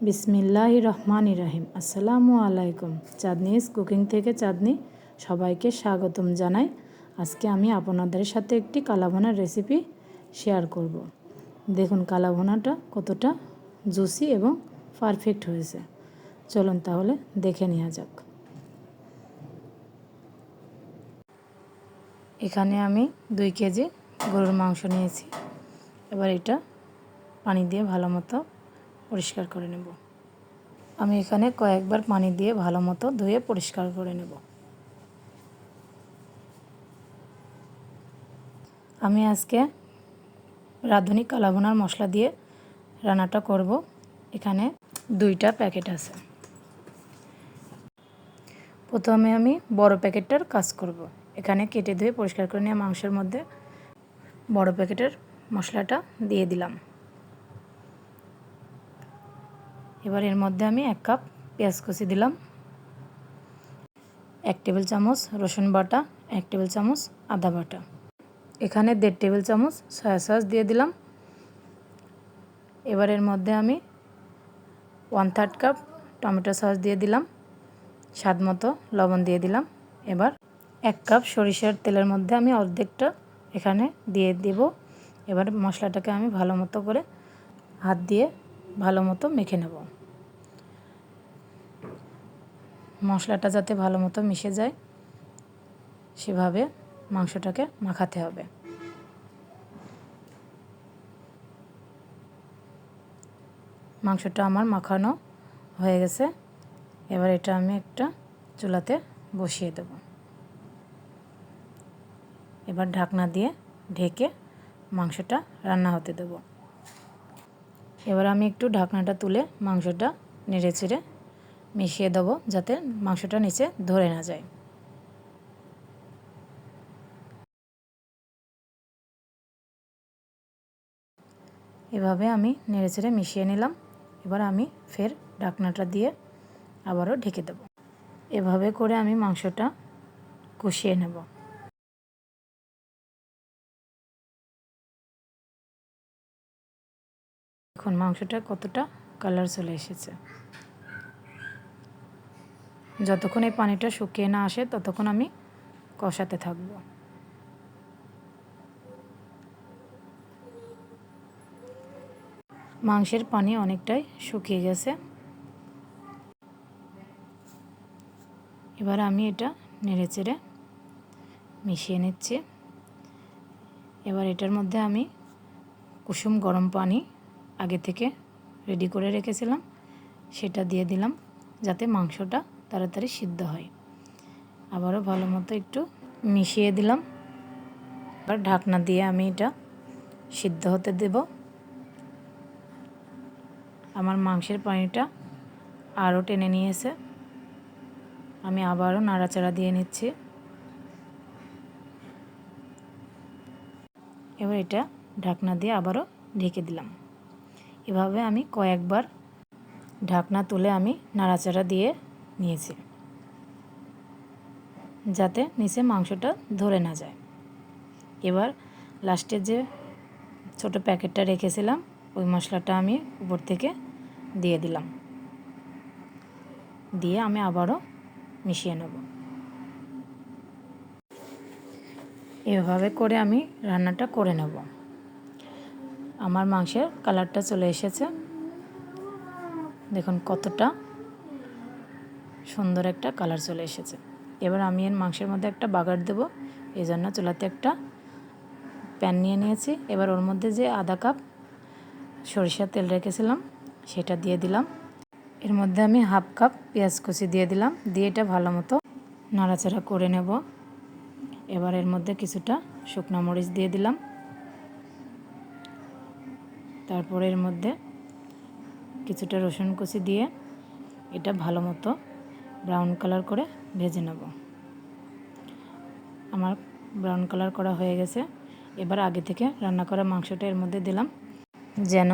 বিসমিল্লাহির রহমানির রহিম। আসসালামু আলাইকুম। চাঁদনিস কুকিং থেকে চাঁদনি সবাইকে স্বাগতম জানাই। আজকে আমি আপনাদের সাথে একটি কালাভুনার রেসিপি শেয়ার করব। দেখুন কালাভুনাটা কতটা জুসি এবং পারফেক্ট হয়েছে। চলুন তাহলে দেখে নেওয়া যাক। এখানে আমি 2 কেজি গরুর মাংস নিয়েছি। এবার এটা পানি দিয়ে ভালো মতো পরিষ্কার করে নেব। আমি এখানে কয়েকবার পানি দিয়ে ভালো মতো ধুয়ে পরিষ্কার করে নেব। আমি আজকে রাঁধুনি কালাভুনার মশলা দিয়ে রান্নাটা করব। এখানে 2টা প্যাকেট আছে। প্রথমে আমি বড় প্যাকেটটার কাজ করব। এখানে কেটে ধুয়ে পরিষ্কার করে নেওয়া মাংসের মধ্যে বড় প্যাকেটের মশলাটা দিয়ে দিলাম। এবার এর মধ্যে আমি 1 কাপ পেঁয়াজ কুচি দিলাম, 1 টেবিল চামচ রসুন বাটা, 1 টেবিল চামচ আদা বাটা। এখানে 1.5 টেবিল চামচ সয়া সস দিয়ে দিলাম। এবার এর মধ্যে আমি 1/3 কাপ টমেটো সস দিয়ে দিলাম, স্বাদ মতো লবণ দিয়ে দিলাম। এবার 1 কাপ সরিষার তেলের মধ্যে আমি অর্ধেকটা এখানে দিয়ে দেব। এবার মশলাটাকে আমি ভালো মতো করে হাত দিয়ে ভালো মতো মেখে নেব। মশলাটা যাতে ভালো মতো মিশে যায় সেভাবে মাংসটাকে মাখাতে হবে। মাংসটা আমার মাখানো হয়ে গেছে। এবার এটা আমি একটা চুলাতে বসিয়ে দেব। এবার ঢাকনা দিয়ে ঢেকে মাংসটা রান্না হতে দেব। এবার আমি একটু ঢাকনাটা তুলে মাংসটা নেড়েচেড়ে মিশিয়ে দেব যাতে মাংসটা নিচে ধরে না যায়। এভাবে আমি নেড়েচেড়ে মিশিয়ে নিলাম। এবার আমি ফের ঢাকনাটা দিয়ে আবারও ঢেকে দেব। এভাবে করে আমি মাংসটা কষিয়ে নেব। এখন মাংসটা কতটা কালার চলে এসেছে। যতক্ষণ এই পানিটা শুকিয়ে না আসে ততক্ষণ আমি কষাতে থাকব। মাংসের পানি অনেকটাই শুকিয়ে গেছে। এবার আমি এটা নেড়েচেড়ে মিশিয়ে নিচ্ছি। এবার এটার মধ্যে আমি কুসুম গরম পানি আগে থেকে রেডি করে রেখেছিলাম সেটা দিয়ে দিলাম যাতে মাংসটা তাড়াতাড়ি সিদ্ধ হয়। আবারও ভালো মতো একটু মিশিয়ে দিলাম। এবার ঢাকনা দিয়ে আমি এটা সিদ্ধ হতে দেব। আমার মাংসের পানিটা আরও টেনে নিয়েছে। আমি আবারও নাড়াচাড়া দিয়ে নিচ্ছি। এবার এটা ঢাকনা দিয়ে আবারও ঢেকে দিলাম। এভাবে আমি কয়েকবার ঢাকনা তুলে আমি নাড়াচাড়া দিয়ে নিয়েছি যাতে নিচে মাংসটা ধরে না যায়। এবার লাস্টে যে ছোট প্যাকেটটা রেখেছিলাম ওই মশলাটা আমি উপর থেকে দিয়ে দিলাম। দিয়ে আমি আবারও মিশিয়ে নেব। এভাবে করে আমি রান্নাটা করে নেব। আমার মাংসের কালারটা চলে এসেছে। দেখুন কতটা সুন্দর একটা কালার চলে এসেছে। এবার আমি এর মাংসের মধ্যে একটা বাগার দেব। এই জন্য চুলাতে একটা প্যান নিয়ে নিয়েছি। এবার ওর মধ্যে যে আধা কাপ সরিষার তেল রেখেছিলাম সেটা দিয়ে দিলাম। এর মধ্যে আমি 1/2 কাপ পেঁয়াজ কুচি দিয়ে দিলাম। দিয়ে এটা ভালো মতো নাড়াচাড়া করে নেব। এবার এর মধ্যে কিছুটা শুকনো মরিচ দিয়ে দিলাম। তারপর এর মধ্যে কিছুটা রসুন কুচি দিয়ে এটা ভালো মতো ব্রাউন কালার করে ভেজে নেব। আমার ব্রাউন কালার করা হয়ে গেছে। এবার আগে থেকে রান্না করা মাংসটা এর মধ্যে দিলাম যেন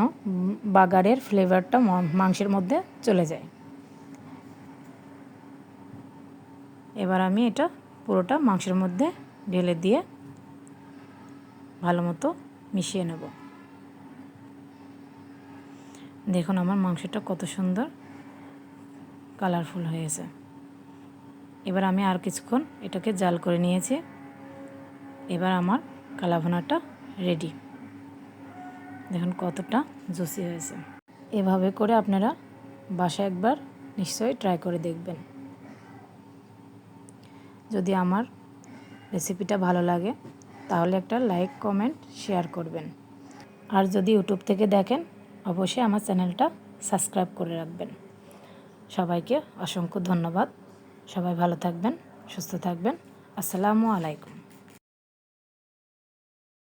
বাগারের ফ্লেভারটা মাংসের মধ্যে চলে যায়। এবার আমি এটা পুরোটা মাংসের মধ্যে ঢেলে দিয়ে ভালো মতো মিশিয়ে নেব। দেখুন আমার মাংসটা কত সুন্দর কালারফুল হয়েছে। এবার আমি আর কিছুক্ষণ এটাকে জাল করে নিয়েছি। এবার আমার কালাভুনাটা রেডি। দেখুন কতটা জুসি হয়েছে। এভাবে করে আপনারা বাসায় একবার নিশ্চয়ই ট্রাই করে দেখবেন। যদি আমার রেসিপিটা ভালো লাগে তাহলে একটা লাইক, কমেন্ট, শেয়ার করবেন। আর যদি ইউটিউব থেকে দেখেন অবশ্যই আমার চ্যানেলটা সাবস্ক্রাইব করে রাখবেন। সবাইকে অসংখ্য ধন্যবাদ। সবাই ভালো থাকবেন, সুস্থ থাকবেন। আসসালামু আলাইকুম।